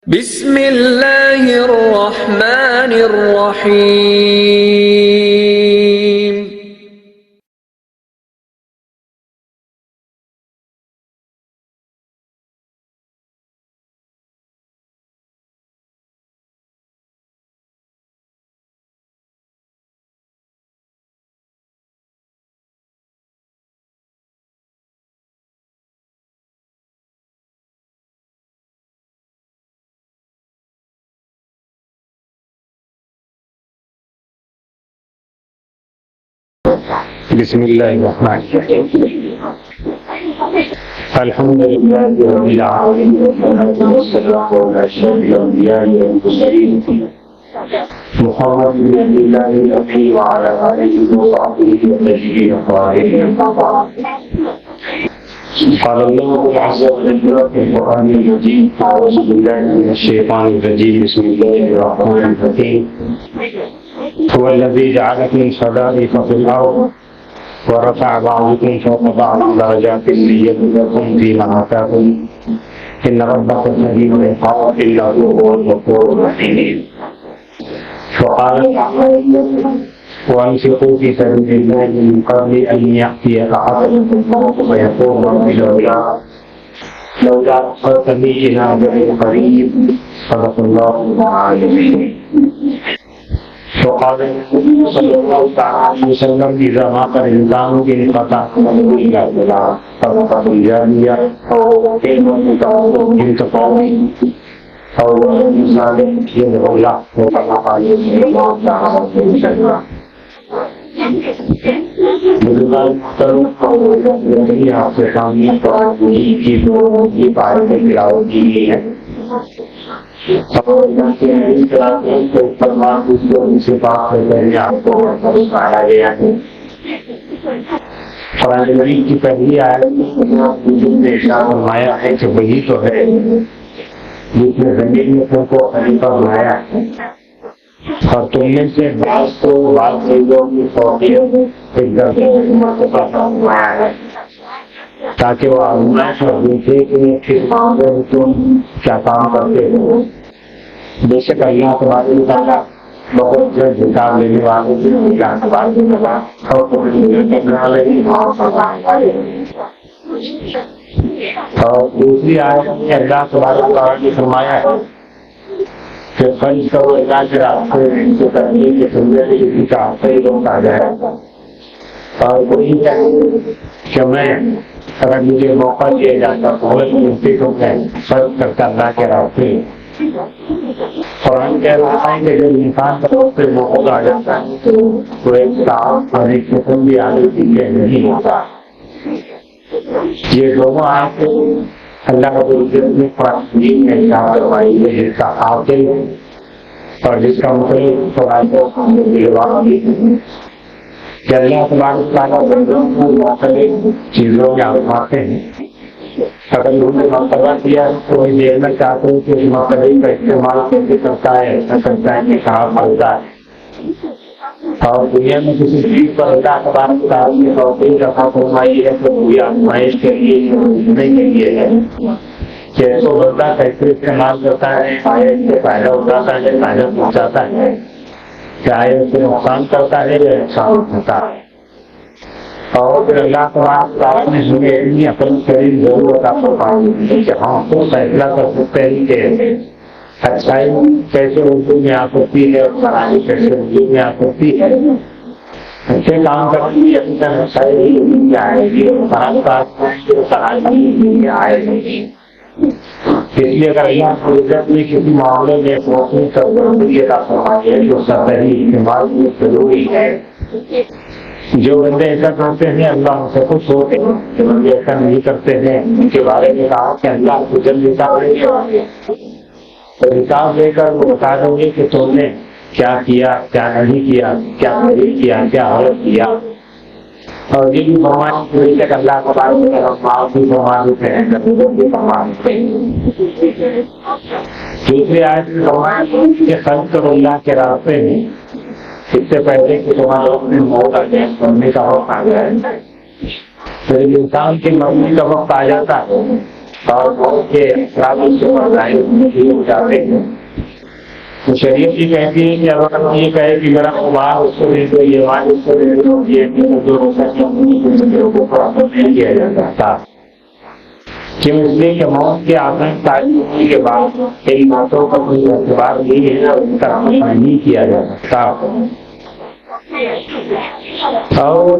بسم اللہ الرحمن الرحیم۔ بسم اللہ الرحمن الرحیم۔ الحمد للہ رب العالمین والصلاة والسلام علی الانبیاء والمرسلین محمد بن عبد اللہ الامین وعلی آلہ وصحبہ اجمعین۔ قال اللہ عز وجل فی القرآن المجید اعوذ باللہ من الشیطان الرجیم بسم اللہ الرحمن الرحیم۔ هو الذی جعلکم خلائف فی الارض ورفع بعضكم فوق بعض درجات ليبلوكم فيما آتاكم إن ربك شديد العقاب إنه هو الغفور الرحيم. وقال وأنفقوا في سبيل الله من قبل أن يأتي أحدكم الموت فيقول رب لولا أخرتني إلى أجل قريب صدق الله العظيم. وقال صلی اللہ تعالی وسلم اذا مات الانسان انقطع عمله الا بثلاث صدقة جاریہ او علم ينتفع به او ولد صالح يدعو له وصدق عليه الله تعالی وسلم. بزرگان محترم یہاں سے سامنے پر کی لوگوں کی بات تلاوت کی گئی ہے اور سے بات کرنے آپ کو بتایا گیا ہے۔ قرآن مجید کی پہلی آیت نے ارشاد فرمایا ہے کہ وہی تو ہے جس نے زمین میں تم کو خلیفہ بنایا ہے اور تم میں سے بعض کو بعض چیزوں کی فوقیت ایک درجے فرمایا ہے تاکہ وہ آزمائش اور دیکھے کہ تم کیا کام کرتے ہو۔ بے شک اللہ تبارک و تعالیٰ بہت جلد حساب لینے والے اور دوسری آیت میں اللہ تبارک و تعالیٰ نے فرمایا ہے کہ خرچ کرو اللہ کے راستے سے کرنے کے سمجھے کسی کا صحیح لوگ آ جائے اور وہی کہ میں اگر مجھے موقع دیا جاتا بہت مفتی کو میں خرچ کرتا اللہ کے راستے۔ قرآن کہہ رہا ہے کہ جب انسان کا سے موقع آ جاتا ہے تو ایک صاحب اور ایک قسم بھی آگے پیچھے نہیں ہوتا۔ یہ دونوں آیتیں اللہ رب العزت نے قرآن میں ارشاد فرمائی ہے جس کا حاصل اور جس کا مطلب قرآن کہ اللہ تبارک و تعالیٰ مختلف چیزوں میں آزماتے ہیں۔ اگر انہوں نے مرتبہ کیا تو میں دیکھنا چاہتا ہوں کہ اس مرتبے کا استعمال کیسے کرتا ہے، ایسا کرتا ہے کہ کہاں پڑتا ہے۔ اور دنیا میں کسی چیز پر اللہ تبارک و تعالیٰ کی توفیق عطا فرمائی ہے تو کوئی آزمائش کے لیے سیکھنے کے لیے ہے کہ اس کو بندہ کیسے استعمال کرتا ہے، آئے سے فائدہ اٹھاتا ہے، فائدہ پہنچاتا ہے، چاہے اسے نقصان کرتا ہے یا نقصان ہوتا ہے۔ اور پھر اللہ تبارک و تعالیٰ نے ہمیں اتنی عقل کریم ضرورت عطا فرمائی کہ ہم کو فیصلہ کر سکتے ہیں کہ اچھائی کیسے اردو میں آ سکتی ہے اور خرابی کیسے اردو میں آ سکتی ہے۔ اچھے کام کرنے کی اندر اچھائی آئے گی، خراب کام خرابی آئے گی۔ اس لیے اگر اللہ کو عزت نے کسی معاملے میں پہنچنے کا ضروریت عطا فرمائی ہے جو صحیح استعمال میں ضروری ہے۔ جو بندے ایسا کرتے ہیں اللہ ان سے خوش ہوتے ہیں، جو بندے ایسا نہیں کرتے ہیں ان کے بارے میں کہا کہ اللہ کو جلد حساب لیں گے تو حساب لے کر وہ بتا دیں گے کہ تم نے کیا کیا، کیا نہیں کیا، کیا صحیح کیا، کیا غلط کیا۔ اور یہ بھی فرمائش ہوئی کہ اللہ تبارک و تعالیٰ معاف بھی فرما دیتے ہیں، بھی فرما دیتے ہیں۔ دوسری آیت میں فرمایا کہ خرچ کرو اللہ کے راستے میں اس سے پہلے کہ تمہارے اپنے موت آ جائے، مرنے کا وقت آ جائے۔ پھر انسان کی مرنے کا وقت آ جاتا ہے اور موت کے اثرات سے بردائے ہو جاتے ہیں. تو شریعت یہ کہتی ہے کہ اگر ہم یہ کہے کہ میرا مال اس کو دے دو، یہ مال اس کو دے دو، یہ جو نہیں کیا جا سکتا. کیوں؟ اس لیے کہ موت کے آخر تعلیم ہونے کے بعد کئی باتوں کا کوئی اعتبار نہیں ہے، ان کا عمل نہیں کیا جا سکتا. اور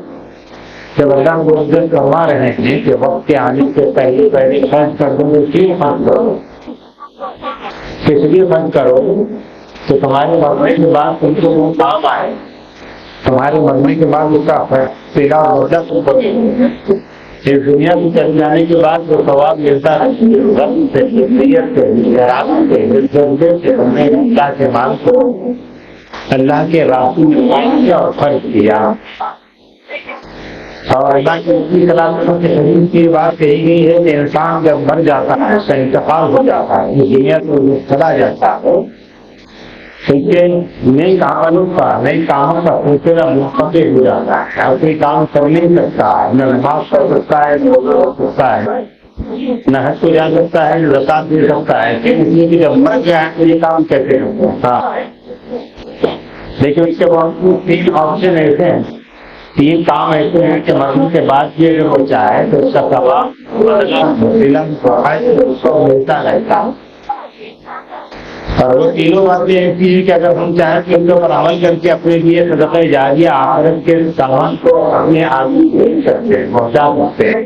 جب اللہ گزر کروا رہے ہیں کہ وقت کے آنے سے پہلے پہلے خرچ کر دو، کیوں خرچ کرو؟ کس لیے خرچ کرو؟ تو تمہارے مرنے کے بعد تم کو وہ کام آئے، تمہارے مرنے کے بعد اس کا پیدا ہوتا تم کو اس دنیا سے چل جانے کے بعد جو ثواب ملتا ہے اللہ کے مال کو اللہ کے راستے میں اور خرچ کیا. اور اللہ کی شریف کی بات کہی گئی ہے کہ انسان جب مر جاتا ہے اس کا انتقال ہو جاتا ہے، یہ دنیا سے چلا جاتا ہے، کیونکہ نئی کاموں کا سلسلہ منقطع ہو جاتا ہے. اور کوئی کام کر نہیں سکتا ہے، نہ نماز پڑھ سکتا ہے، نہ روزہ رکھ سکتا ہے، نہ حج کو جا سکتا ہے، نہ زکات دے سکتا ہے. اس لیے کہ جب مر گیا ہے تو یہ کام کیسے ہوتا ہے؟ لیکن اس کے باوجود تین آپشن ایسے ہیں، تین کام ایسے ہیں کہ مرنے کے بعد یہ جو بچا ہے تو اس کا ثواب ملتا رہتا. اور وہ تینوں باتیں ایسی ہیں کہ اگر ہم چاہیں کہ ان کے اوپر عمل کر کے اپنے لیے صدقہ جاریہ آخرت کے سامان کو اپنے آدمی دے سکتے ہیں، پہنچا سکتے ہیں.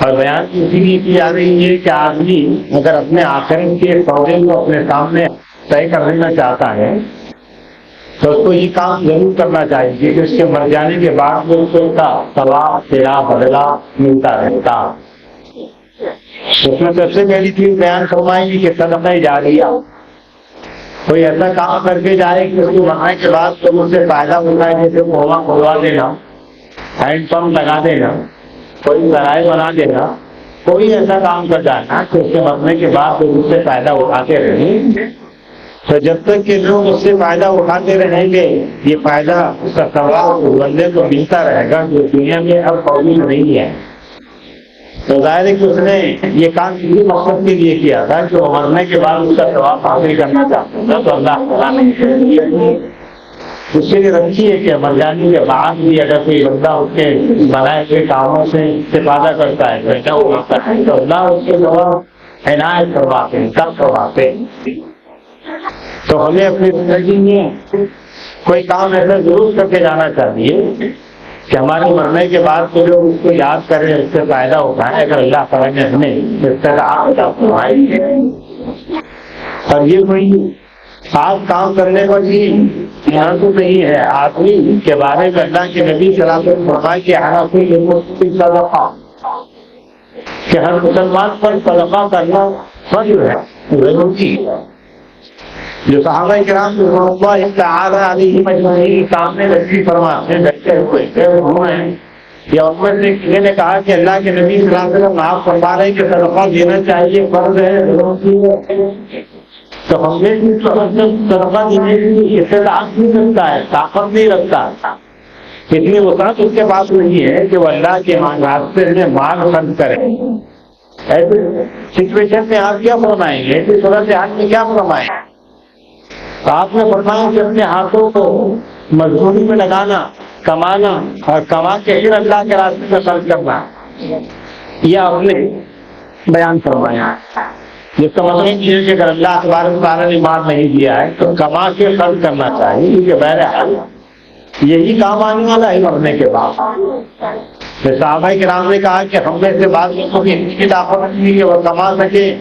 اور بیان اسی لیے کی جا رہی ہے کہ آدمی اگر اپنے آخرت کے سودے کو اپنے سامنے طے کر لینا چاہتا ہے تو اس کو یہ کام ضرور کرنا چاہیے کہ اس کے مر جانے کے بعد میں اس کو ثواب تیرا بدلہ ملتا رہتا. اس میں سب سے پہلی چیز بیان فرمائیں گی کہ صدقہ جاریہ. کوئی ایسا کام کر کے جائے کہ اس کو مرنے کے بعد تم اس سے فائدہ اٹھائے، جیسے کنواں کھلوا دینا، ہینڈ پمپ لگا دینا، کوئی ذرائع بنا دینا. کوئی ایسا کام کر جانا کہ اس کے مرنے کے بعد تم اس سے فائدہ اٹھاتے رہیں. تو جب تک کہ لوگ اس سے فائدہ اٹھاتے رہیں گے یہ فائدہ اس کا ثواب بندے کو ملتا رہے گا جو دنیا میں اب موجود نہیں ہے. تو ظاہر ہے کہ اس نے یہ کام اسی مقصد کے لیے کیا تھا کہ وہ مرنے کے بعد اس کا ثواب حاصل کرنا چاہتا تھا. تو اللہ تعالیٰ نے اس کے لیے رکھی ہے کہ مر جانے کے بعد بھی اگر کوئی بندہ اس کے بنائے ہوئے کاموں سے استفادہ کرتا ہے تو اللہ اس کے ثواب عنایت کرواتے ہیں، سب کرواتے ہیں. تو ہمیں اپنی زندگی میں کوئی کام ایسا ضرور کر کے جانا چاہیے کہ ہمارے مرنے کے بعد تو لوگ اس کو یاد کریں، اس سے فائدہ اٹھائیں. اگر اللہ تعالیٰ نے ہمیں استطاعت فرمائی ہے اور یہ کوئی خاص کام کرنے کو بھی یہاں تو نہیں ہے. آدمی کے بارے میں اللہ کے نبی صلی اللہ علیہ وسلم فرمائے کہ صدقہ، کہ ہر مسلمان پر صدقہ کرنا فرض ہے، ضروری ہے. جو صحابہ کرام رضوان اللہ تعالی علیہم اجمعین سامنے نبی فرماتے ہیں بیٹھے ہوئے ہیں یا امت سے کسی نے کہا کہ اللہ کے نبی صلی اللہ علیہ وسلم آپ فرما رہے ہیں کہ صدقہ دینا چاہیے، فرض ہے، تو ہم نے صدقہ دینے کی استطاعت نہیں رکھتا ہے، طاقت نہیں رکھتا، اتنی وسعت اس کے پاس نہیں ہے کہ وہ اللہ کے راستے میں مال خرچ کرے. ایسے سچویشن میں آپ کیا فرمائیں گے؟ ایسی صورت حال میں کیا فرمائیں؟ آپ نے فرمایا کہ اپنے ہاتھوں کو مزدوری میں لگانا، کمانا اور کما کے پھر اللہ کے راستے میں خرچ کرنا، یہ آپ نے بیان فرمایا. جس کا مطلب یہ ہے کہ اگر اللہ تبارک و تعالیٰ نے مال نہیں دیا ہے تو کما کے خرچ کرنا چاہیے، کیونکہ بہرحال یہی کام آنے والا ہے مرنے کے بعد. صحابہ کرام نے کہا کہ ہم میں سے بعض لوگوں کی اتنی طاقت نہیں کہ وہ کما سکے،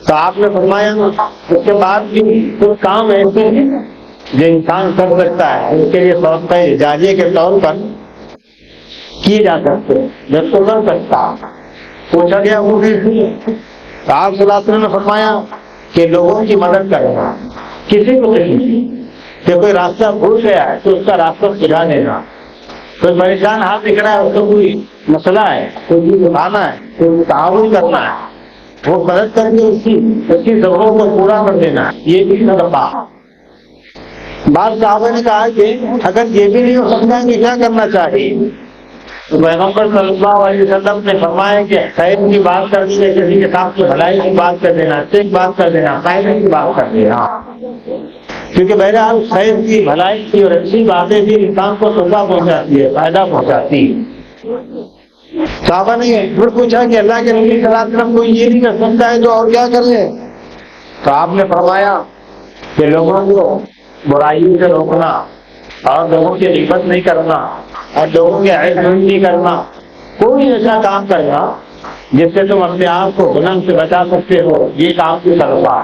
تو آپ نے فرمایا اس کے بعد بھی کچھ کام ایسے ہیں جو انسان کر سکتا ہے، اس کے لیے صدقہ جاریہ کے طور پر کیے جا سکتے ہیں، جب تو کر سکتا. پوچھا گیا وہ بھی آپ صلی اللہ علیہ وسلم نے فرمایا کہ لوگوں کی مدد کرنا، کسی کو نہیں کہ کوئی راستہ بھول گیا ہے تو اس کا راستہ سجھا دینا، کوئی پریشان ہاتھ دکھ رہا ہے اس کو کوئی مسئلہ ہے، کوئی چیز اٹھانا ہے، کوئی تعاون کرنا ہے، وہ مدد کر کے اس کی ضرورت کو پورا کر دینا، یہ بھی صدقہ. بعض صحابہ نے کہا کہ اگر یہ بھی نہیں ہو سکتا ہے کہ کیا کرنا چاہیے؟ تو پیغمبر صلی اللہ علیہ وسلم نے فرمایا کہ خیر کی بات کرنی ہے، کسی کے ساتھ بھلائی کی بات کر دینا، اچھے کی بات کر دینا، فائدے کی بات کر دینا، کیونکہ بہرحال خیر کی بھلائی کی اور اچھی باتیں بھی انسان کو صفا پہنچاتی ہے، فائدہ پہنچاتی ہے۔ صحابہ نے پھر پوچھا کہ اللہ کے نبی صلی اللہ علیہ وسلم کو یہ نہیں کر سکتا ہے تو اور کیا کر لیں؟ تو آپ نے فرمایا کہ لوگوں کو برائیوں سے روکنا اور لوگوں کی غیبت نہیں کرنا اور لوگوں کے عیب نہیں کرنا، کوئی ایسا کام کرنا جس سے تم اپنے آپ کو گناہ سے بچا سکتے ہو، یہ کام کی طرفہ۔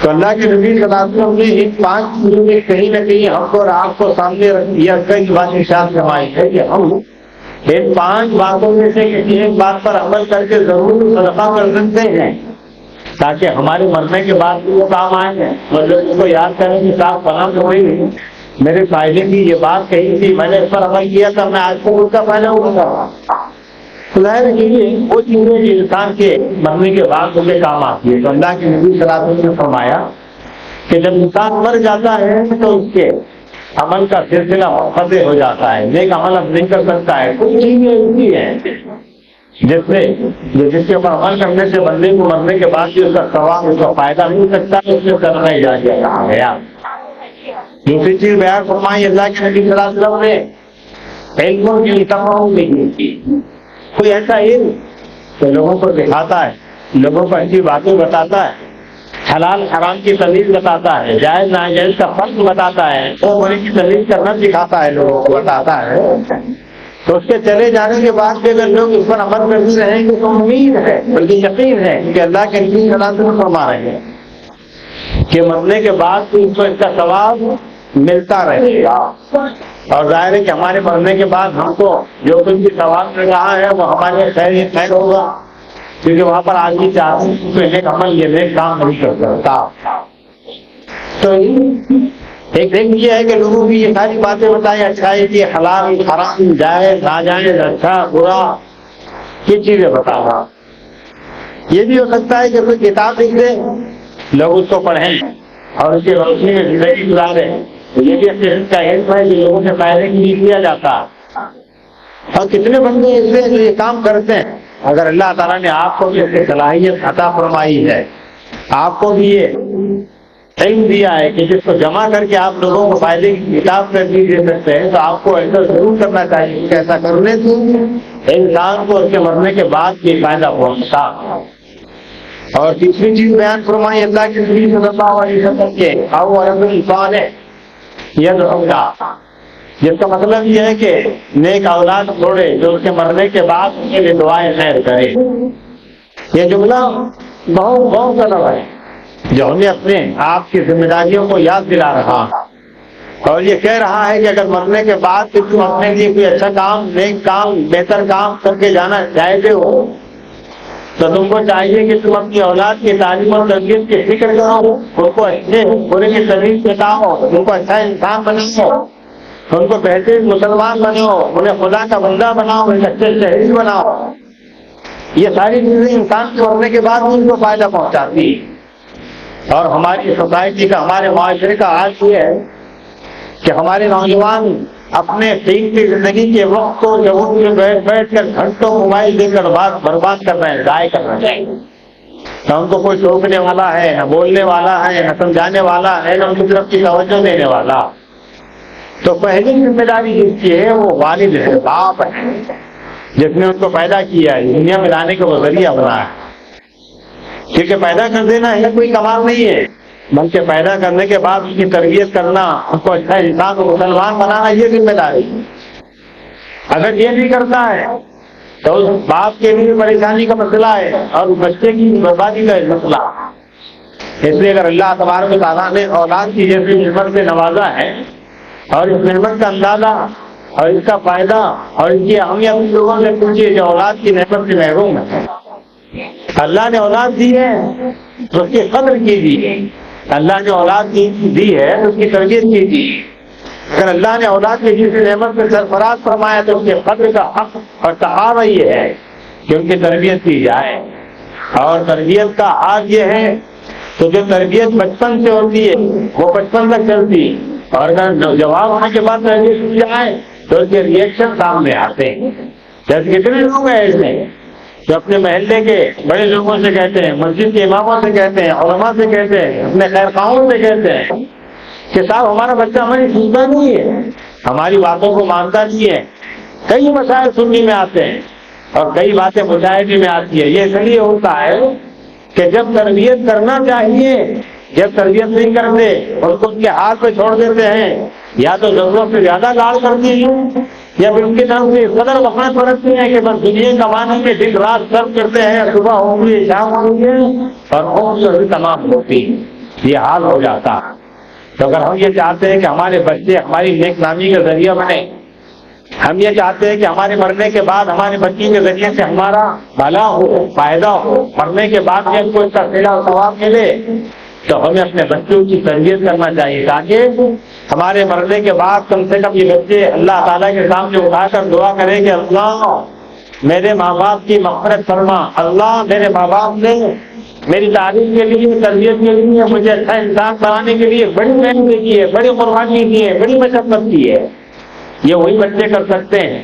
تو اللہ کے نبی صلی اللہ علیہ وسلم نے ان 5 چیزوں میں کہیں نہ کہیں ہم کو اور آپ کو سامنے یہ کئی بات ارشاد فرمائی ہے کہ ہم ان 5 باتوں میں سے کسی ایک بات پر عمل کر کے ضرور صدقہ کر سکتے ہیں تاکہ ہمارے مرنے کے بعد بھی وہ کام آئے ہیں اور لوگ اس کو یاد کریں کہ صاحب فلاں تو ہوئی میرے فائدے کی یہ بات کہی تھی، میں نے اس پر عمل کیا تھا، میں آج کو اس کا فائدہ ہوگا۔ ظاہر ہے کہ وہ چیزیں جو انسان کے مرنے کے بعد ان کے کام آتی ہے۔ تو اللہ کے نبی صلی اللہ علیہ وسلم نے فرمایا کہ جب انسان مر جاتا ہے تو اس کے عمل کا سلسلہ منقطع ہو جاتا ہے، نیک عمل اب نہیں کر سکتا ہے۔ کچھ چیزیں ایسی ہیں جس کے اوپر عمل کرنے سے بندے کو مرنے کے بعد بھی اس کا ثواب، اس کا فائدہ مل سکتا ہے، اس سے کرنا ہی جا کہا گیا۔ دوسری چیز بیان فرمائی اللہ کے نبی صلی اللہ علیہ وسلم نے علموں کی تمام کی، کوئی ایسا علم جو لوگوں کو دکھاتا ہے، لوگوں کو ایسی باتیں بتاتا ہے، حلال حرام کی تمیز بتاتا ہے، جائز ناجائز کا فرق بتاتا ہے، وہ بڑی کی تمیز کرنا سکھاتا ہے، لوگوں کو بتاتا ہے، تو اس کے چلے جانے کے بعد بھی اگر لوگ اس پر عمل کرتے رہیں گے تو امید ہے، بلکہ یقین ہے کہ اللہ کے نبی صلی اللہ علیہ وسلم فرما رہے ہیں کہ مرنے کے بعد بھی اس کو اس کا ثواب ملتا رہے گا۔ اور ظاہر ہے کہ ہمارے مرنے کے بعد ہم کو جو کچھ بھی ثواب مل رہا ہے وہ ہمارے خیر ہوگا، کیونکہ وہاں پر آدمی چاہتے ہیں کہ نیک عمل یہ نیک کام نہیں کر سکتا۔ تو ایک یہ ہے کہ لوگوں کی یہ ساری باتیں بتائیں، اچھائی کی، حلال حرام، جائز ناجائز، اچھا برا، یہ چیزیں بتانا۔ یہ بھی ہو سکتا ہے کہ کوئی کتاب لکھ دے، لوگ اس کو پڑھیں اور اس کی روشنی میں زندگی گزارے، یہ بھی اپنے کا علم ہے کہ لوگوں کے فائدے کے لیے کیا جاتا ہے۔ اور کتنے بندے ایسے جو یہ کام کرتے ہیں، اگر اللہ تعالیٰ نے آپ کو بھی اپنی صلاحیت عطا فرمائی ہے، آپ کو بھی یہ علم دیا ہے کہ جس کو جمع کر کے آپ لوگوں کو فائدے کی کتاب کر بھی دے سکتے ہیں، تو آپ کو ایسا ضرور کرنا چاہیے کہ ایسا کرنے سے انسان کو اس کے مرنے کے بعد بھی فائدہ پہنچتا۔ اور تیسری چیز بیان فرمائی اللہ کے نبی صلی اللہ علیہ وسلم کے اول صالح یدعونا، جس کا مطلب یہ ہے کہ نیک اولاد چھوڑے جو اس کے مرنے کے بعد اس کے لیے دعائیں خیر کرے۔ یہ جملہ بہت طلب ہے جو ہمیں اپنے آپ کی ذمہ داریوں کو یاد دلا رہا، اور یہ کہہ رہا ہے کہ اگر مرنے کے بعد تم اپنے لیے کوئی اچھا کام، نیک کام، بہتر کام کر کے جانا چاہتے ہو تو تم کو چاہیے کہ تم اپنی اولاد کی تعلیم اور تربیت کی فکر کرو، ان کو اچھے برے کی تمیز بتاؤ، ان کو اچھا انسان بناؤ، ان کو بہترین مسلمان بناؤ، انہیں خدا کا بندہ بناؤ، انہیں اچھے شہری بناؤ۔ یہ ساری چیزیں انسان کے مرنے کے بعد ان کو فائدہ پہنچاتی ہے۔ اور ہماری سوسائٹی کا، ہمارے معاشرے کا حال یہ ہے کہ ہمارے نوجوان اپنے قیمتی زندگی کے وقت کو جگہوں میں بیٹھ کر گھنٹوں موبائل دے کر برباد کر رہے ہیں، ضائع کر رہے ہیں۔ نہ ان کو کوئی ٹوکنے والا ہے، نہ بولنے والا ہے، نہ سمجھانے والا ہے، نہ ان کی طرف کی توجہ دینے والا۔ تو پہلی ذمہ داری جس کی ہے وہ والد ہے، باپ ہے، جس نے ان کو پیدا کیا ہے، دنیا میں لانے کا وہ ذریعہ بنا ہے۔ کیونکہ پیدا کر دینا ہے کوئی کمال نہیں ہے، بلکہ پیدا کرنے کے بعد اس کی تربیت کرنا، اس کو اچھا انسان کو مسلمان بنانا، یہ ذمہ داری۔ اگر یہ نہیں کرتا ہے تو اس باپ کے لیے پریشانی کا مسئلہ ہے اور اس بچے کی بربادی کا مسئلہ۔ اس لیے اگر اللہ تبارک و تعالیٰ نے اولاد کی جیسی نعمت سے نوازا ہے اور اس نعمت کا اندازہ اور اس کا فائدہ اور اس کی اہمیت لوگوں سے پوچھیے جو اولاد کی نعمت سے محروم ہے۔ اللہ نے اولاد دی ہے تو اس کی قدر کیجیے، اللہ نے اولاد دی ہے تو اس کی تربیت کیجیے۔ اگر اللہ نے اولاد کی جس نعمت میں سرفراز فرمایا تو اس کے قدر کا حق اور تقاضا یہ ہے کہ ان کی تربیت کی جائے۔ اور تربیت کا حق یہ ہے تو جو تربیت بچپن سے ہوتی ہے وہ بچپن تک چلتی، اور اگر جواب ہونے کے بعد تربیت کی جائے تو اس کے ریئیکشن سامنے آتے ہیں. جیسے کتنے لوگ ہیں اس میں جو اپنے محلے کے بڑے لوگوں سے کہتے ہیں, مسجد کے اماموں سے کہتے ہیں, علماء سے کہتے ہیں, اپنے خیر خواہوں سے کہتے ہیں کہ صاحب ہمارا بچہ ہماری سنتا نہیں ہے, ہماری باتوں کو مانتا نہیں ہے. کئی مسائل سننے میں آتے ہیں اور کئی باتیں مشاہدے میں آتی ہے. یہ اس لیے ہوتا ہے کہ جب تربیت کرنا چاہیے, جب تربیت نہیں کرتے اور اس کو ان کے ہاتھ پہ چھوڑ دیتے ہیں, یا تو ضرورت سے زیادہ لاڑ کرتے ہیں یا پھر ان کی طرف سے قدر وفات برتتے ہیں کہ بس دنیا کمانے میں دن رات سب کرتے ہیں, صبح ہوں گی شام ہوں گے اور عمر تمام ہوتی. یہ حال ہو جاتا. تو اگر ہم یہ چاہتے ہیں کہ ہمارے بچے ہماری نیک نامی کا ذریعہ بنے, ہم یہ چاہتے ہیں کہ ہمارے مرنے کے بعد ہمارے بچے کے ذریعے سے ہمارا بھلا ہو, فائدہ ہو, مرنے کے بعد بھی ہم کو اس کا صلہ و ثواب ملے, تو ہمیں اپنے بچوں کی تربیت کرنا چاہیے تاکہ ہمارے مرنے کے بعد کم سے کم یہ بچے اللہ تعالیٰ کے سامنے اٹھا کر دعا کریں کہ اللہ میرے ماں باپ کی مغفرت فرما, اللہ میرے ماں باپ نے میری تعلیم کے لیے, تربیت کے لیے, مجھے اچھا انسان بنانے کے لیے بڑی محنت کی ہے, بڑی قربانی کی ہے, بڑی مشقت کی ہے. یہ وہی بچے کر سکتے ہیں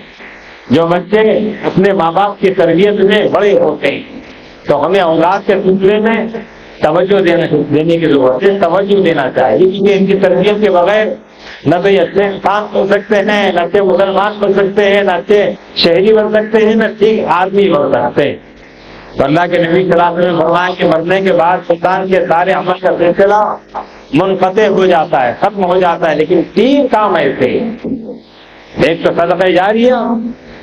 جو بچے اپنے ماں باپ کی تربیت میں بڑے ہوتے ہیں. تو ہمیں اولاد کے سلسلے میں توجہ دینے کی ضرورت ہے, توجہ دینا چاہیے, کیونکہ ان کی تربیت کے بغیر نہ تو یہ اچھے انسان بن سکتے ہیں, نہ اچھے مسلمان بن سکتے ہیں, نہ اچھے شہری بن سکتے ہیں, نہ ٹھیک آدمی بن سکتے ہیں. تو اللہ کے نبی صلی اللہ علیہ وسلم فرمایا کہ مرنے کے بعد انسان کے سارے عمل کا سلسلہ منقطع ہو جاتا ہے, ختم ہو جاتا ہے, لیکن 3 کام ایسے ہیں. ایک تو صدقہ جاریہ,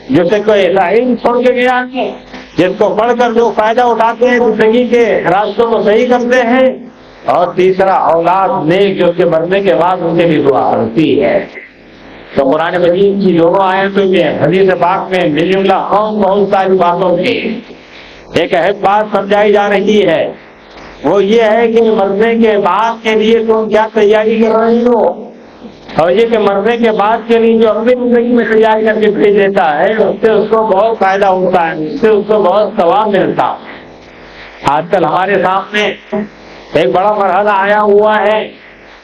جس سے کوئی ایسا علم چھوڑ کے گیا ہے جس کو پڑھ کر جو فائدہ اٹھاتے ہیں, زندگی کے راستوں کو صحیح کرتے ہیں, اور تیسرا اولاد نیک جو کہ مرنے کے بعد ان کے لیے دعا کرتی ہے. تو قرآن مجید کی دونوں آیتوں میں, حدیث پاک میں مل جملہ بہت ساری باتوں میں ایک اہم بات سمجھائی جا رہی ہے. وہ یہ ہے کہ مرنے کے بعد کے لیے تم کیا تیاری کر رہے ہو, اور یہ کہ مرنے کے بعد کے لیے جو اپنی زندگی میں تیاری کر کے بھیج دیتا ہے اس سے اس کو بہت فائدہ ہوتا ہے, اس سے اس کو بہت ثواب ملتا ہے. آج کل ہمارے سامنے ایک بڑا مرحلہ آیا ہوا ہے,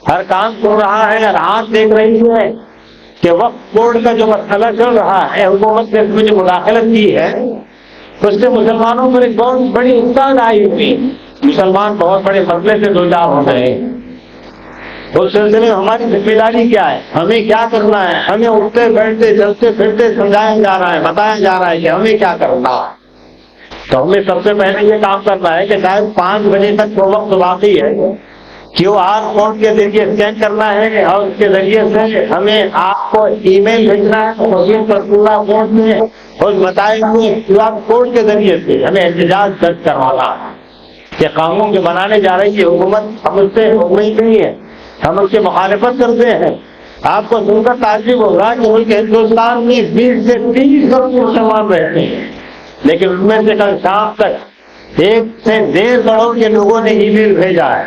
ہر کام سن رہا ہے, ہر آنکھ دیکھ رہی ہے کہ وقت بورڈ کا جو مسئلہ چل رہا ہے, حکومت نے اس میں جو مداخلت کی ہے اس سے مسلمانوں پر ایک بہت بڑی افتاد آئی ہوئی. مسلمان بہت بڑے مسئلے سے دوچار ہو گئے. اس سلسلے میں ہماری ذمہ داری کیا ہے, ہمیں کیا کرنا ہے؟ ہمیں اٹھتے بیٹھتے چلتے پھرتے سمجھایا جا رہا ہے, بتایا جا رہا ہے کہ ہمیں کیا کرنا ہے. تو ہمیں سب سے پہلے یہ کام کرنا ہے کہ شاید 5 بجے تک وہ وقت باقی ہے, QR کوڈ کے ذریعے اسکین کرنا ہے اور اس کے ذریعے سے ہمیں آپ کو ای میل بھیجنا ہے مسلم پرسنل کوڈ میں, اور بتائے ہوئے QR کوڈ کے ذریعے سے ہمیں احتجاج درج کروانا ہے کہ قانون جو بنانے جا رہی ہے حکومت, ہم اس سے مطمئن نہیں ہے, ہم اس کی مخالفت کرتے ہیں. آپ کو سن کر تعجب ہوگا کہ ملک ہندوستان میں 20 سے 30 کروڑ مسلمان رہتے ہیں, لیکن ان میں سے کل شام تک 1 سے 1.5 کروڑ کے لوگوں نے ای میل بھیجا ہے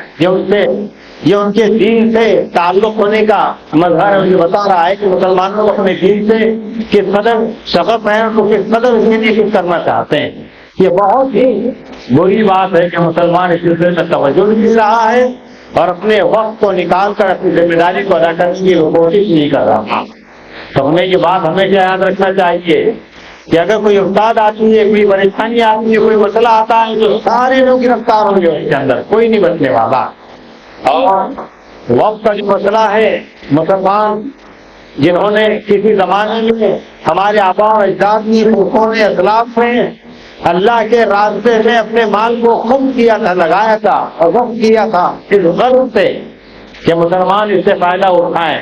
یہ ان کے دین سے تعلق ہونے کا مظہر ہے. بتا رہا ہے کہ مسلمانوں کو اپنے دین سے کس قدر شغف ہے, ان کو کس قدر اس میں کرنا چاہتے ہیں. یہ بہت ہی بری بات ہے کہ مسلمان اس سلسلے میں توجہ نہیں دے رہا ہے اور اپنے وقت کو نکال کر اپنی ذمہ داری کو ادا کرنے کی کوشش نہیں کر رہا. تو ہمیں یہ بات ہمیشہ یاد رکھنا چاہیے کہ اگر کوئی افتاد آتی ہے, کوئی پریشانی آتی ہے, کوئی مسئلہ آتا ہے تو سارے لوگ گرفتار ہوں گے, اس کے اندر کوئی نہیں بچنے والا. اور وقت کا جو مسئلہ ہے, مسلمان جنہوں نے کسی زمانے میں ہمارے آبا و اجداد کی حقوق نے اسلاف میں اللہ کے راستے میں اپنے مال کو خم کیا تھا, لگایا تھا اور وقف کیا تھا اس غرض سے کہ مسلمان اس سے فائدہ اٹھائیں,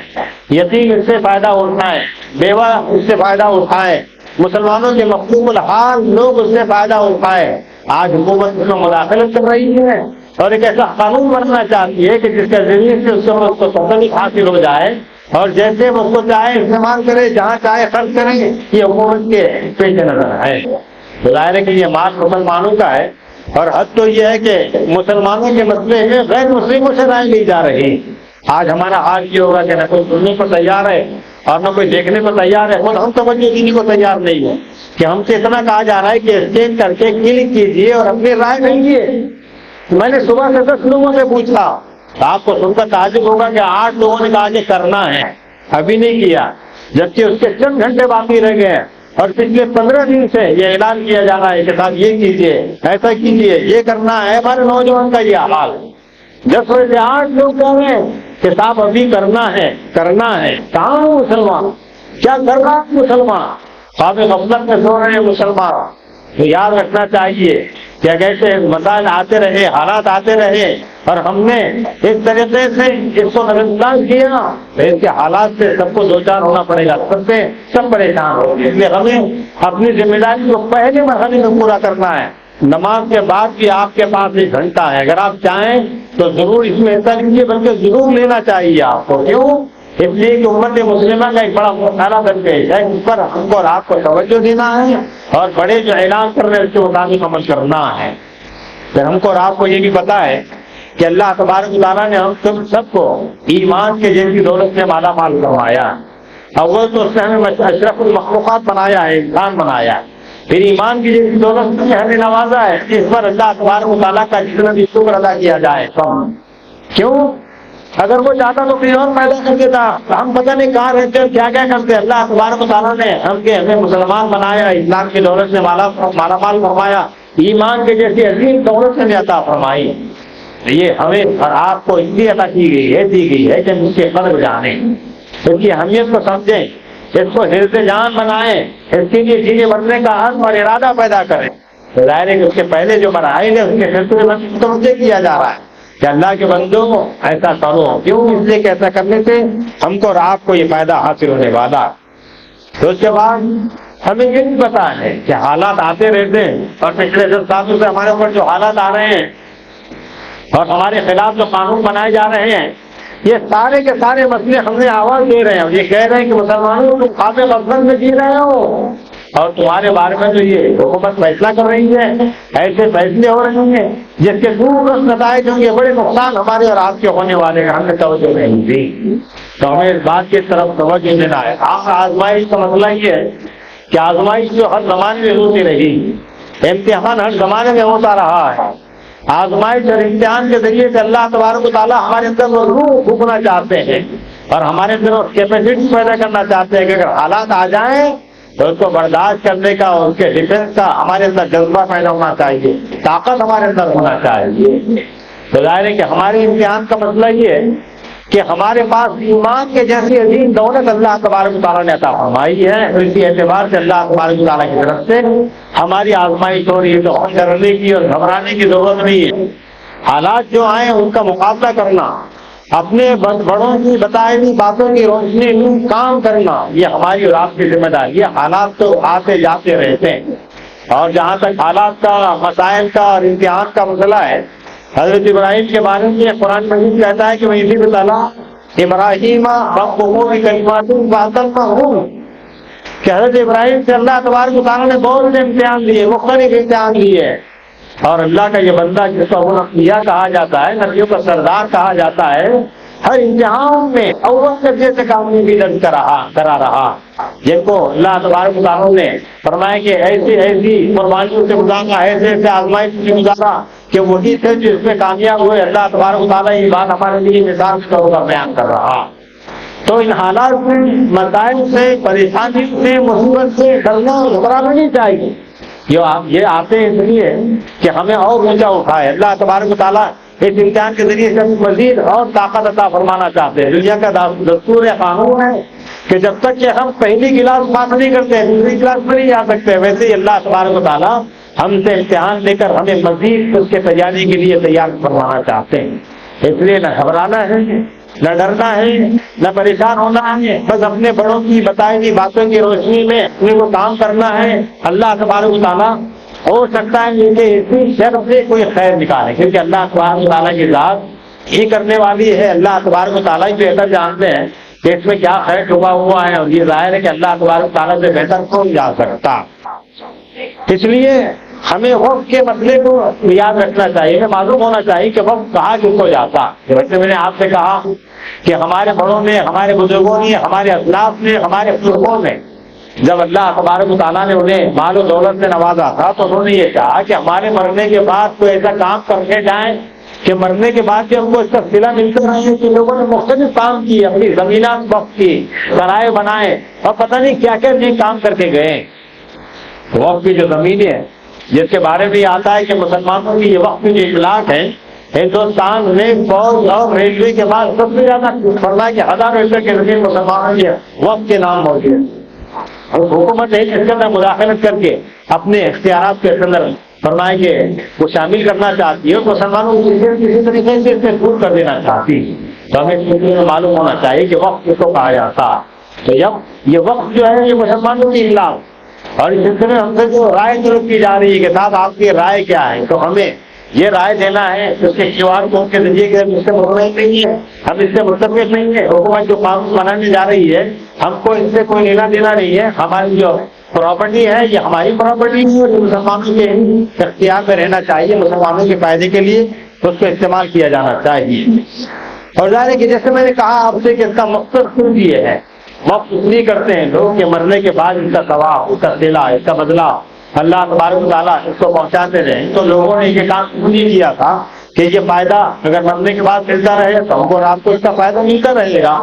یتیم اس سے فائدہ اٹھائیں, بیوہ اس سے فائدہ اٹھائیں, مسلمانوں کے مخلوق الحال لوگ اس سے فائدہ اٹھائیں. آج حکومت اس میں مداخلت کر رہی ہے اور ایک ایسا قانون بننا چاہتی ہے کہ جس کے ذریعے سے اس کو تسلط حاصل ہو جائے اور جیسے وہ اس کو چاہے استعمال کرے, جہاں چاہے خرچ کریں. یہ حکومت کے پیش نظر ہے. ظاہر ہے کہ یہ مال مسلمانوں کا ہے, اور حد تو یہ ہے کہ مسلمانوں کے مسئلے میں غیر مسلموں سے رائے لی جا رہی. آج ہمارا حال یہ ہوگا کہ نہ کوئی سننے کو تیار ہے اور نہ کوئی دیکھنے کو تیار ہے, خود ہم توجہ دینے کو تیار نہیں ہے کہ ہم سے اتنا کہا جا رہا ہے کہ اسکین کر کے کلک کیجیے اور اپنی رائے بھیجیے. میں نے صبح سے 10 لوگوں سے پوچھا, آپ کو سن کر تعجب ہوگا کہ 8 لوگوں نے کہا کہ کرنا ہے, ابھی نہیں کیا. جبکہ اس کے چند گھنٹے باقی رہ گئے ہیں، اور پچھلے 15 دن سے یہ اعلان کیا جا رہا ہے کہ صاحب یہ کیجیے، ایسا کیجیے، یہ کرنا ہے۔ ہمارے نوجوان کا یہ حال ہے، 10 بجے 8 لوگ کہہ رہے ہیں کہ صاحب ابھی کرنا ہے، کرنا ہے۔ کہاں ہے مسلمان؟ کیا کر رہا ہے مسلمان؟ خواب غفلت میں سو رہے ہیں مسلمان۔ تو یاد رکھنا چاہیے کہ ایسے مسائل آتے رہے، حالات آتے رہے، اور ہم نے ایک طریقے سے اس کو نظر انداز کیا تو اس کے حالات سے سب کو دو چار ہونا پڑے گا، سب پریشان ہو گئے۔ اس لیے ہمیں اپنی ذمہ داری کو پہلے مرحلے میں پورا کرنا ہے۔ نماز کے بعد بھی آپ کے پاس 1 گھنٹہ ہے، اگر آپ چاہیں تو ضرور اس میں حصہ لیجیے، بلکہ ضرور لینا چاہیے آپ کو۔ کیوں؟ اس لیے کہ امت مسلمہ کا ایک بڑا مسئلہ بن گئی ہے، اس پر ہم کو اور آپ کو توجہ دینا ہے، اور بڑے جو اعلان کر رہے ہیں اس کے مطابق عمل کرنا ہے۔ پھر ہم کو اور آپ کو یہ بھی پتا ہے کہ اللہ تبارک و تعالیٰ نے ہم تم سب کو ایمان کے جیسی دولت سے مالا مال کروایا۔ اول تو اس نے ہمیں اشرف المخلوقات بنایا ہے، انسان بنایا ہے، پھر ایمان کی جیسی دولت سے ہمیں نوازا ہے۔ اس پر اللہ تبارک و تعالیٰ کا جتنا بھی شکر ادا کیا جائے کم۔ کیوں؟ اگر وہ چاہتا تو کوئی اور پیدا کر دیتا، ہم پتہ نہیں کہاں رہتے اور کیا کیا کرتے۔ اللہ تبارک و تعالیٰ نے ہمیں مسلمان بنایا، اسلام کی دولت سے مالا مال فرمایا، ایمان کے جیسی عظیم دولت سے عطا فرمائی۔ یہ ہمیں اور آپ کو اس لیے عطا کی گئی ہے، دی گئی ہے کہ ہم اس کے قدر جانیں، اس کی اہمیت کو سمجھیں، اس کو حرص جان بنائیں، اس کے لیے چیزیں بننے کا عزم اور ارادہ پیدا کریں۔ ظاہر ہے کہ اس کے پہلے جو مراحل ہے اس کے سلسلے میں متوجہ کیا جا رہا ہے کہ اللہ کے بندوں ایسا کرو۔ کیوں؟ اس لیے کہ ایسا کرنے سے ہم کو اور آپ کو یہ فائدہ حاصل ہونے والا۔ تو اس کے بعد ہمیں یہ بھی پتا ہے کہ حالات آتے رہتے ہیں، اور پچھلے 10 سالوں سے ہمارے اوپر جو حالات آ رہے ہیں اور ہمارے خلاف جو قانون بنائے جا رہے ہیں، یہ سارے کے سارے مسئلے ہم نے آواز دے رہے ہیں، اور یہ کہہ رہے ہیں کہ مسلمانوں تم خواب غفلت میں جی رہے ہو، اور تمہارے بارے میں جو یہ حکومت فیصلہ کر رہی ہے، ایسے فیصلے ہو رہے ہیں جس کے دور رس نتائج ہوں گے، بڑے نقصان ہمارے اور آپ کے ہونے والے ہیں۔ ہم نے توجہ نہیں دی، تو ہمیں اس بات کی طرف توجہ دینا ہے۔ آزمائش کا مسئلہ یہ ہے کہ آزمائش جو ہر زمانے میں ہوتی رہی، امتحان ہر زمانے میں ہوتا رہا ہے۔ آزمائش اور امتحان کے ذریعے سے اللہ تبارک و تعالیٰ ہمارے اندر وہ روح پھونکنا چاہتے ہیں، اور ہمارے اندر کیپیسٹی پیدا کرنا چاہتے ہیں کہ اگر حالات آ جائیں تو اس کو برداشت کرنے کا اور اس کے ڈیفینس کا ہمارے اندر جذبہ پیدا ہونا چاہیے، طاقت ہمارے اندر ہونا چاہیے۔ تو ظاہر ہے کہ ہمارے امتحان کا مسئلہ یہ ہے کہ ہمارے پاس ایمان کے جیسی عظیم دولت اللہ تبارک و تعالیٰ نے عطا فرمائی ہے، اور اسی اعتبار سے اللہ تبارک و تعالیٰ کی طرف سے ہماری آزمائش ہو رہی ہے، تو ہم ڈرنے کی اور گھبرانے کی ضرورت نہیں ہے۔ حالات جو آئیں ان کا مقابلہ کرنا، اپنے بڑوں کی بتائی ہوئی باتوں کی روشنی میں کام کرنا، یہ ہماری اور آپ کی ذمہ داری ہے۔ حالات تو آتے جاتے رہتے ہیں، اور جہاں تک حالات کا، مسائل کا اور امتحان کا مسئلہ ہے، حضرت ابراہیم کے بارے میں قرآن مجید کہتا ہے کہ وہی بھی تعالیٰ ابراہیم ربہ بکلمات فاتمہن، کہ حضرت ابراہیم سے اللہ تبارک و تعالیٰ نے بہت سے امتحان لیے، مختلف امتحان لیے، اور اللہ کا یہ بندہ جس کو انبیاء کہا جاتا ہے، نبیوں کا سردار کہا جاتا ہے، ہر امتحان میں اول درجے سے کامیابی درج کرا رہا، جن کو اللہ تبارک و تعالیٰ نے فرمایا کہ ایسی ایسی قربانیوں سے گزارا، ایسے ایسے آزمائش سے گزارا کہ وہی تھے جو اس میں کامیاب ہوئے۔ اللہ تبارک و تعالیٰ یہ بات ہمارے لیے مثال کے طور پر بیان کر رہا۔ تو ان حالات سے، مسائل سے، پریشانی سے، مصیبت سے ڈرنا اور گھبرانا نہیں چاہیے۔ یہ آتے ہیں اس لیے کہ ہمیں اور اونچا اٹھائے۔ اللہ تبارک و تعالیٰ اس امتحان کے ذریعے سے مزید اور طاقت عطا فرمانا چاہتے ہیں۔ دنیا کا دستور قانون ہے کہ جب تک کہ ہم پہلی کلاس پاس نہیں کرتے، دوسری کلاس میں نہیں جا سکتے، ویسے ہی اللہ تبارک و تعالیٰ ہم سے امتحان لے کر ہمیں مزید اس کے تیاری کے لیے تیار فرمانا چاہتے ہیں۔ اس لیے نہ گھبرانا ہے، نہ ڈرنا ہے، نہ پریشان ہونا ہے، بس اپنے بڑوں کی بتائی ہوئی باتوں کی روشنی میں اپنے کو کام کرنا ہے۔ اللہ تبارک و تعالیٰ ہو سکتا ہے کہ اسی شر سے کوئی خیر نکالے، کیونکہ اللہ تبارک و تعالیٰ کی ذات ہی کرنے والی ہے۔ اللہ تبارک و تعالیٰ ہی بہتر جانتے ہیں کہ اس میں کیا خیر چھپا ہوا ہے، اور یہ ظاہر ہے کہ اللہ تبارک و تعالیٰ سے بہتر کون جا سکتا۔ اس لیے ہمیں وقت کے مسئلے کو یاد رکھنا چاہیے، ہمیں معلوم ہونا چاہیے کہ وقت کہاں کس کو جاتا۔ ویسے میں نے آپ سے کہا کہ ہمارے بڑوں نے، ہمارے بزرگوں نے، ہمارے اسلاف نے، ہمارے بزرگوں نے جب اللہ تبارک و تعالیٰ نے انہیں مال و دولت سے نوازا تھا تو انہوں نے یہ کہا کہ ہمارے مرنے کے بعد کوئی ایسا کام کرنے جائیں کہ مرنے کے بعد بھی ہم کو اس کا صلہ ملتا رہے کہ لوگوں نے مختلف کام کیے، اپنی زمینات وقف کی، سرائے بنائے، اور پتہ نہیں کیا کیا نہیں کام کر کے گئے۔ وقف کی جو زمینیں ہیں جس کے بارے میں یہ آتا ہے کہ مسلمانوں کی یہ وقف کی جو اطلاق ہے، ہندوستان میں فوج اور ریلوے کے بعد سب سے زیادہ فرمایا کہ ہزاروں ایکڑ کے زمین مسلمانوں کی وقف کے نام موجود ہے، اور حکومت ایک اس کے اندر مداخلت کر کے اپنے اختیارات کے اندر فرمائے کہ وہ شامل کرنا چاہتی ہے، مسلمانوں کو کسی طریقے سے اس سے دور کر دینا چاہتی ہے۔ تو ہمیں معلوم ہونا چاہیے کہ وقف کس کو کہا جاتا ہے۔ تو جب یہ وقف جو ہے یہ مسلمانوں کی اطلاع، اور اس سلسلے میں ہم سے جو رائے طلب کی جا رہی ہے کہ صاحب آپ کی رائے کیا ہے، تو ہمیں یہ رائے دینا ہے اس کے QR کوڈ کے ذریعے کہ ہم اس سے مطمئن نہیں ہے، ہم اس سے متفق نہیں ہے۔ حکومت جو قانون بنانے جا رہی ہے ہم کو اس سے کوئی لینا دینا نہیں ہے، ہماری جو پراپرٹی ہے یہ ہماری پراپرٹی ہے، جو مسلمانوں کے اختیار میں رہنا چاہیے، مسلمانوں کے فائدے کے لیے اس کو استعمال کیا جانا چاہیے۔ اور ظاہر ہے کہ جیسے میں نے کہا آپ سے کہ اس کا مقصد خود یہ ہے، وقت اس لیے کرتے ہیں لوگ کہ مرنے کے بعد اس کا ثواب، اس کا صلہ، اس کا بدلہ اللہ تبارک و تعالیٰ اس کو پہنچاتے رہے۔ تو لوگوں نے یہ کام خود ہی کیا تھا کہ یہ فائدہ اگر مرنے کے بعد ملتا رہے تو ہم کو رات کو اس کا فائدہ ملتا رہے گا۔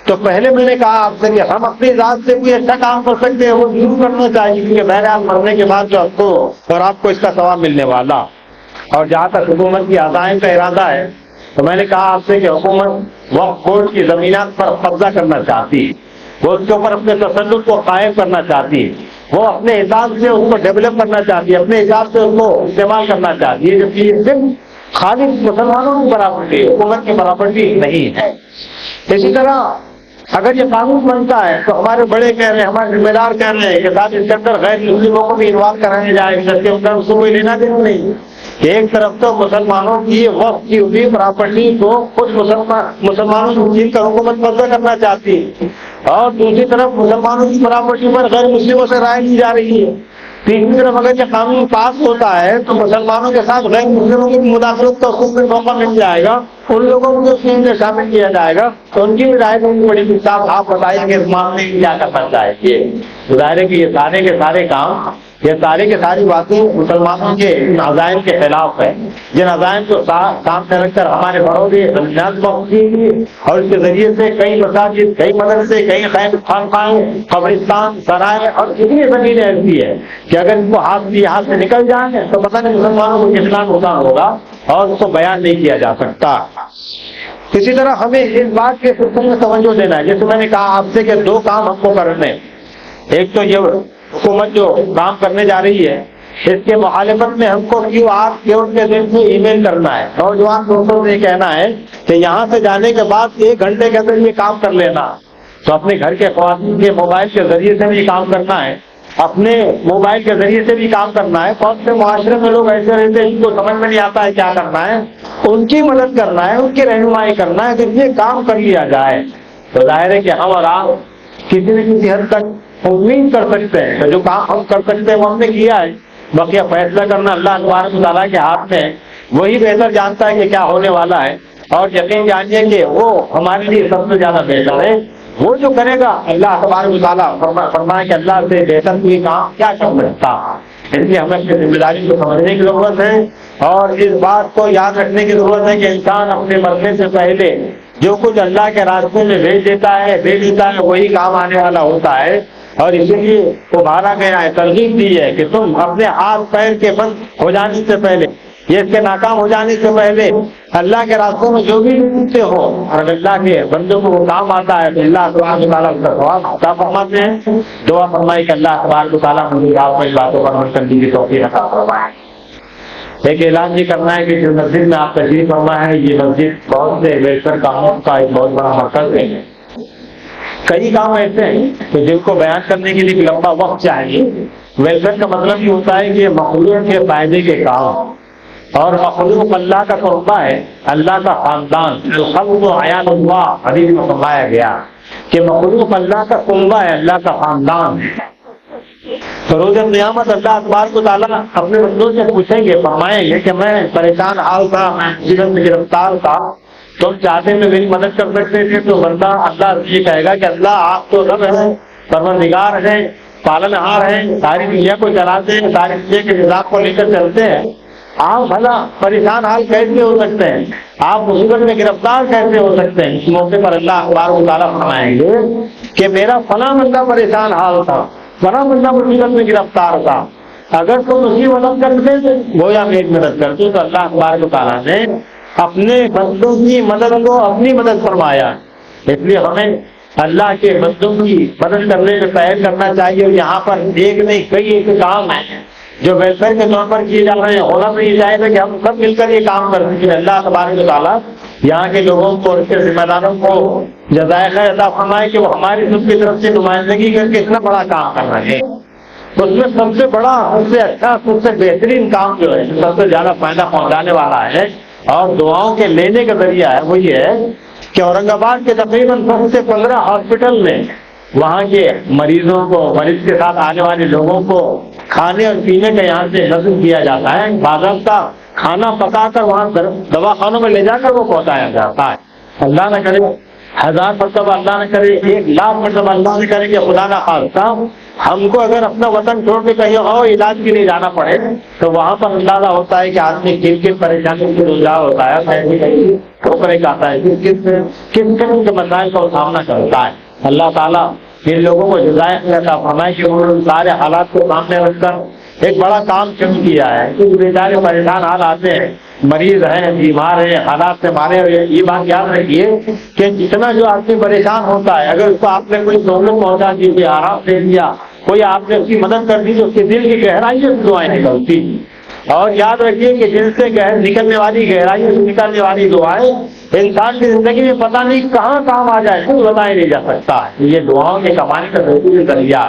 تو پہلے میں نے کہا آپ سے کہ ہم اپنی ذات سے کوئی اچھا کام کر سکتے ہیں وہ ضرور کرنا چاہیے، کیونکہ بہرحال مرنے کے بعد جو آپ کو اور آپ کو اس کا ثواب ملنے والا۔ اور جہاں تک حکومت کی عزائم کا ارادہ ہے تو میں نے کہا آپ سے کہ حکومت وقف بورڈ کی زمینات پر قبضہ کرنا چاہتی، وہ اس کے اوپر اپنے تسلط کو قائم کرنا چاہتی، وہ اپنے حساب سے اس کو ڈیولپ کرنا چاہتی ہے، اپنے حساب سے اس کو استعمال کرنا چاہتی ہے، جبکہ یہ صرف خالی مسلمانوں کی برابری، حکومت کی برابری نہیں ہے۔ اسی طرح اگر یہ قانون بنتا ہے تو ہمارے بڑے کہہ رہے ہیں، ہمارے ذمہ دار کہہ رہے ہیں کہ ساتھ اس کے اندر غیر مسلموں کو بھی انوالو کرانے جائے، اس کے اندر اس کو کوئی لینا دینا نہیں۔ ایک طرف تو مسلمانوں کی وقف کی ہوئی پراپرٹی کو خود مسلمانوں کی حکومت قبضہ کرنا چاہتی ہے، اور دوسری طرف مسلمانوں کی پراپرٹی پر غیر مسلموں سے رائے دی جا رہی ہے۔ تیسری طرف اگر یہ قانون پاس ہوتا ہے تو مسلمانوں کے ساتھ غیر مسلموں کی مداخلت کا خود میں موقع مل جائے گا، ان لوگوں کو جو اسکیم میں شامل کیا جائے گا تو ان کی بھی رائے دینی پڑے گی۔ صاحب آپ بتائیں کہ اس معاملے میں کیا کرنا چاہیے؟ ظاہر ہے کہ یہ سارے کے سارے کام، یہ ساری کی ساری باتیں مسلمانوں کے عزائم کے خلاف ہے، جن عزائم کو سامنے رکھ کر ہمارے بڑوں نے زمینات وقف کی، اور اس کے ذریعے سے کئی مساجد، کئی مدرسے، کئی خانقاہیں، قبرستان، سرائے اور کتنی زمینیں ایسی ہے کہ اگر ان کو ہاتھ سے نکل جائیں تو پتہ نہیں مسلمانوں کو کتنا نقصان ہوگا، اور اس کو بیان نہیں کیا جا سکتا۔ اسی طرح ہمیں اس بات کے سلسلے میں توجہ دینا ہے، جیسے میں نے کہا آپ سے کہ دو کام ہم کو کرنے، ایک تو یہ حکومت جو کام کرنے جا رہی ہے اس کے مخالفت میں ہم کو QR کوڈ کے ذریعے ای میل کرنا ہے، نوجوان دوستوں سے یہ کہنا ہے کہ یہاں سے جانے کے بعد 1 گھنٹے کے اندر یہ کام کر لینا۔ تو اپنے گھر کے خواتین کے موبائل کے ذریعے سے بھی کام کرنا ہے، اپنے موبائل کے ذریعے سے بھی کام کرنا ہے۔ بہت سے معاشرے میں لوگ ایسے رہتے ہیں جن کو سمجھ میں نہیں آتا ہے کیا کرنا ہے، ان کی مدد کرنا ہے، ان کی رہنمائی کرنا ہے کہ یہ کام کر لیا جائے۔ تو ظاہر ہے کہ ہم اور آپ کسی نہ کسی حد تک امید کر سکتے ہیں کہ جو کام ہم کر سکتے ہیں وہ ہم نے کیا ہے، بقیہ فیصلہ کرنا اللہ تبارک و تعالیٰ کے ہاتھ میں، وہی بہتر جانتا ہے کہ کیا ہونے والا ہے، اور یقین جانیے کہ وہ ہمارے لیے سب سے زیادہ بہتر ہے۔ وہ جو کرے گا اللہ تبارک و تعالیٰ فرمائے کہ اللہ سے بہتر کوئی کام کیا کر سکتا۔ اس لیے ہمیں اپنی ذمہ داری کو سمجھنے کی ضرورت ہے، اور اس بات کو یاد رکھنے کی ضرورت ہے کہ انسان اپنے مرنے سے پہلے جو کچھ اللہ کے راستے میں بھیج دیتا ہے وہی کام آنے والا ہوتا ہے۔ اور اسی لیے ابھارا گیا ہے، ترغیب دی ہے کہ تم اپنے ہاتھ پیر کے بند ہو جانے سے پہلے، یہ اس کے ناکام ہو جانے سے پہلے اللہ کے راستوں میں جو بھی ڈھونڈتے ہو، اور اللہ کے بندوں کو وہ کام آتا ہے تو اللہ تبارک و تعالیٰ اس کا ثواب عطا فرماتے ہیں۔ دعا فرمائی کہ اللہ تبارک و تعالیٰ مجھے آپ کو اس باتوں پر عمل کرنے کی توفیق عطا فرمائے۔ ایک اعلان یہ کرنا ہے کہ جس مسجد میں آپ تشریف فرما ہے یہ مسجد بہت سے ویلفیئر کاموں کا ایک بہت بڑا مرکز ہے۔ کئی کام ایسے ہیں کہ جن کو بیان کرنے کے لیے لمبا وقت چاہیے۔ ویلفیئر کا مطلب یہ ہوتا ہے کہ مخلوق کے فائدے کے کام، اور مخلوق اللہ کا قربہ ہے، اللہ کا خاندان، الخلق عیال اللہ، حدیث میں فرمایا گیا کہ مخلوق اللہ کا قربہ ہے، اللہ کا خاندان ہے۔ تو روز قیامت اللہ تبارک و تعالیٰ اپنے بندوں سے پوچھیں گے، فرمائیں گے کہ میں پریشان حال تھا، میں جیون میں گرفتار تھا، تم چاہتے میں میری مدد کر سکتے تھے؟ تو بندہ اللہ سے یہ کہے گا کہ اللہ آپ تو رب ہیں، پروردگار ہیں، پالن ہار ہیں، ساری دنیا کو چلاتے ہیں، ساری دنیا کے نظام کو لے کر چلتے ہیں، آپ بھلا پریشان حال کیسے ہو سکتے ہیں؟ آپ مصیبت میں گرفتار کیسے ہو سکتے ہیں؟ اس موقع پر اللہ اخبار و تعالیٰ فرمائیں گے کہ میرا فلاں بندہ پریشان حال تھا، فلاں بندہ مصیبت میں گرفتار تھا، اگر تم اس کی مدد کرتے تو گویا میری مدد کرتے. تو اللہ اخبار و تعالیٰ نے اپنے بندوں کی مدد کو اپنی مدد فرمایا. اس لیے ہمیں اللہ کے بندوں کی مدد کرنے میں پہل کرنا چاہیے. یہاں پر ایک نہیں کئی ایک کام ہیں جو ویلفیئر کے طور پر کیے جا رہے ہیں. ہونا تو یہ چاہیے کہ ہم سب مل کر یہ کام کریں کہ اللہ تبارک و تعالیٰ یہاں کے لوگوں کو اور اس کے ذمہ داروں کو جزائے خیر عطا فرمائے کہ وہ ہماری سب کی طرف سے نمائندگی کر کے اتنا بڑا کام کر رہے ہیں. اس میں سب سے بڑا، سب سے اچھا، سب سے بہترین کام جو ہے، سب سے زیادہ فائدہ پہنچانے والا ہے اور دعاؤں کے لینے کا ذریعہ ہے، وہ یہ ہے کہ اورنگ آباد کے تقریباً 10 سے 15 ہاسپٹل میں وہاں کے مریضوں کو، مریض کے ساتھ آنے والے لوگوں کو کھانے اور پینے کا یہاں سے نظم کیا جاتا ہے. باضابطہ کھانا پکا کر وہاں دواخانوں میں لے جا کر وہ پہنچایا جاتا ہے. اللہ نہ کرے 1000 مرتبہ، اللہ نہ کرے 1,00,000 مرتبہ، اللہ نہ کرے کہ خدا نہ خواستہ ہم کو اگر اپنا وطن چھوڑ کے کہیں اور علاج کے لیے جانا پڑے تو وہاں پر اندازہ ہوتا ہے کہ آدمی کن کن پریشانی سے روزگار ہوتا ہے، ٹھوکریں کھاتا ہے، کن کن کے مسائل کا سامنا کرتا ہے. اللہ تعالیٰ ان لوگوں کو جزائے عطا فرمائے کہ انہوں نے سارے حالات کو سامنے رکھ کر ایک بڑا کام شروع کیا ہے. کچھ بیچارے پریشان حال آتے ہیں، مریض ہیں، بیمار ہیں، حالات سے مارے ہوئے. یہ بات یاد رکھیے کہ جتنا جو آدمی پریشان ہوتا ہے، اگر اس کو آپ نے کوئی پرابلم پہنچا دی، آرام دے دیا، کوئی آپ نے اس کی مدد کر دی تو اس کے دل کی گہرائی سے دعائیں نکلتی. اور یاد رکھیے کہ دل سے نکلنے والی گہرائی سے نکلنے والی دعائیں انسان کی زندگی میں پتہ نہیں کہاں کام آ جائے، کچھ بتایا نہیں جا سکتا. یہ دعاؤں کے کمانے کا ضروری ذریعہ.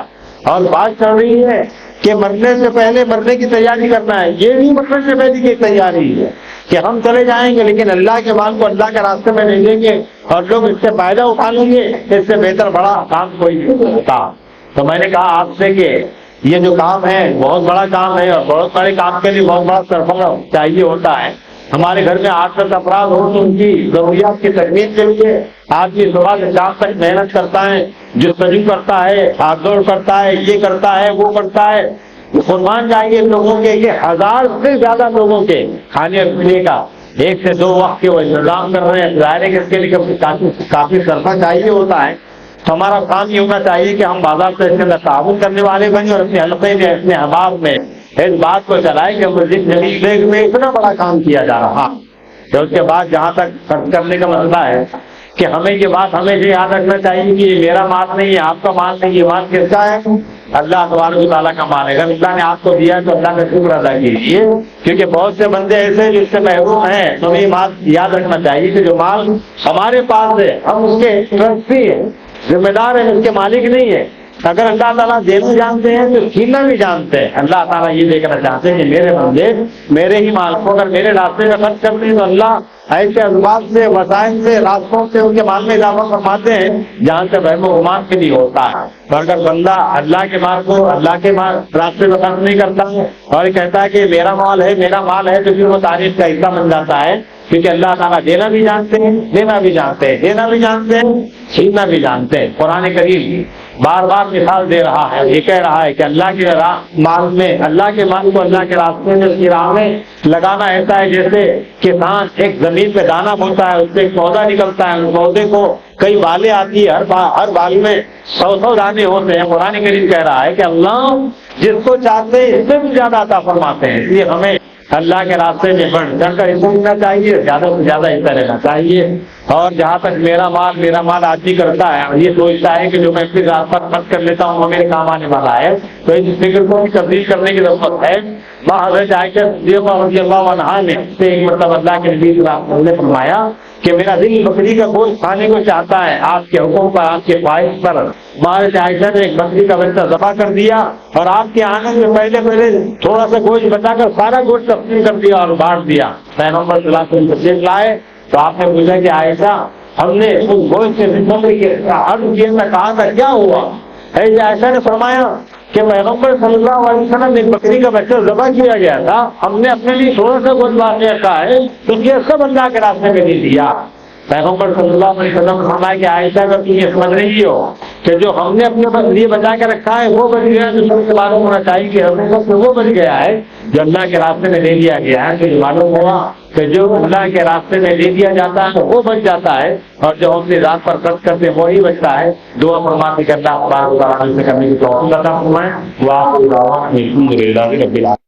اور بات چل رہی ہے کہ مرنے سے پہلے مرنے کی تیاری کرنا ہے. یہ بھی مرنے سے پہلے کی تیاری ہے کہ ہم چلے جائیں گے لیکن اللہ کے مال کو اللہ کے راستے میں لے لیں گے اور لوگ اس سے فائدہ اٹھا لیں گے. اس سے بہتر بڑا کام کوئی نہیں ہوتا. تو میں نے کہا آپ سے کہ یہ جو کام ہے بہت بڑا کام ہے اور بہت بڑے کام کے لیے بہت بڑا سربراہ چاہیے ہوتا ہے. ہمارے گھر میں 8-10 افراد ہوں تو ان کی ضروریات کی تکمیل کے لیے آدمی صبح سے شام تک محنت کرتا ہے، جستجو کرتا ہے، بھاگ دوڑ کرتا ہے، یہ کرتا ہے، وہ کرتا ہے. قربان چاہیے لوگوں کے کہ 1000 سے زیادہ لوگوں کے کھانے اور پینے کا 1 سے 2 وقت کے وہ انتظام کر رہے ہیں. ظاہر ہے کہ اس کے لیے کافی صرفہ چاہیے ہوتا ہے. تو ہمارا کام یہ ہونا چاہیے کہ ہم بازار سے اس کے اندر تعاون کرنے والے بنیں اور اپنے حلقے میں، اپنے احباب میں اس بات کو چلائے کہ مسجد نبی میں اتنا بڑا کام کیا جا رہا. تو اس کے بعد جہاں تک خرچ کرنے کا مسئلہ ہے کہ ہمیں یہ بات ہمیشہ یاد رکھنا چاہیے کہ یہ میرا مال نہیں ہے، آپ کا مال نہیں، یہ مال کس کا ہے؟ اللہ تبارک و تعالیٰ کا مال ہے. اگر اللہ نے آپ کو دیا تو اللہ کا شکر ادا کیجیے، کیونکہ بہت سے بندے ایسے جو اس سے محروم ہیں. تو یہ بات یاد رکھنا چاہیے کہ جو مال ہمارے پاس ہے ہم اس کے ٹرسٹی ہیں، ذمہ دار ہیں، اس کے مالک نہیں ہے. اگر اللہ تعالیٰ دینا جانتے ہیں تو چھیننا بھی جانتے ہیں. اللہ تعالیٰ یہ دیکھنا چاہتے ہیں کہ میرے بندے میرے ہی مال کو اگر میرے راستے میں خرچ کرتے ہیں تو اللہ ایسے اسباب سے، وسائل سے، راستوں سے ان کے مال میں اضافہ فرماتے ہیں جہاں سے وہم و گمان بھی نہیں ہوتا ہے. تو اگر بندہ اللہ کے مال کو اللہ کے راستے میں خرچ نہیں کرتا ہے اور کہتا ہے کہ میرا مال ہے، میرا مال ہے، تو پھر وہ تاریخ کا حصہ بن جاتا ہے. کیونکہ اللہ تعالیٰ دینا بھی جانتے ہیں، دینا بھی جانتے ہیں، دینا بھی جانتے ہیں، چھیننا بھی جانتے ہیں. قرآن کریم بار بار مثال دے رہا ہے، یہ کہہ رہا ہے کہ اللہ کے مال میں، اللہ کے مال کو اللہ کے راستے میں، اس کی راہ میں لگانا ایسا ہے جیسے کسان ایک زمین پہ دانا بوتا ہے، اس سے ایک پودا نکلتا ہے، اس پودے کو کئی بالیں آتی ہے، ہر بال میں 100 دانے ہوتے ہیں. قرآن کریم کہہ رہا ہے کہ اللہ جس کو چاہتے ہیں اس سے بھی زیادہ عطا فرماتے ہیں. اس لیے ہمیں اللہ کے راستے میں بڑھ چڑھ کر حصہ لینا چاہیے، زیادہ سے زیادہ حصہ لینا چاہیے. اور جہاں تک میرا مال آدمی کرتا ہے اور یہ سوچتا ہے کہ جو میں اپنی ذات پر خرچ کر لیتا ہوں وہ میرے کام آنے والا ہے، تو اس فکر کو بھی تبدیل کرنے کی ضرورت ہے. حضرت عائشہ صدیقہ رضی اللہ عنہا نے سے ایک مرتبہ اللہ کے نبی صلی اللہ علیہ وسلم نے فرمایا کہ میرا دل بکری کا گوشت کھانے کو چاہتا ہے، آپ کے حکم پر، آپ کے خواہش پر حضرت عائشہ نے ایک بکری کا بچہ ذبح کر دیا اور آپ کے آنے سے پہلے تھوڑا سا گوشت بچا کر سارا گوشت تقسیم کر دیا اور بانٹ دیا. پیغمبر صلی اللہ علیہ وسلم تشریف لائے تو آپ نے پوچھا کہ عائشہ ہم نے اس گوشت سے عرض کیا تھا، کہا تھا کیا ہوا؟ عائشہ نے فرمایا کہ پیغمبر صلی اللہ علیہ وسلم نے بکری کا بچہ ذبح کیا گیا تھا، ہم نے اپنے لیے تھوڑا سا گوشت باقی رکھا ہے تو یہ سب اللہ کے راستے میں نہیں دیا. پیغمبر صلی اللہ علیہ وسلم نے فرمایا کہ عائشہ اگر تم یہ سمجھ رہی ہو کہ جو ہم نے اپنے لیے بچا کے رکھا ہے وہ بچ گیا تو سب سے معلوم ہونا چاہیے کہ ہم نے سب سے وہ بچ گیا ہے جو اللہ کے راستے میں لے لیا گیا ہے، تو یہ معلوم ہوا کہ جو اللہ کے راستے میں لے لیا جاتا ہے وہ بچ جاتا ہے، اور جو اپنی ذات پر خرچ کرتے ہیں وہی بچتا ہے۔ دعا فرماتے کہ اللہ تبارک و تعالیٰ سے کرنے کی توفیق عطا فرمائے۔ وآخر دعوانا الحمد للہ رب العالمین۔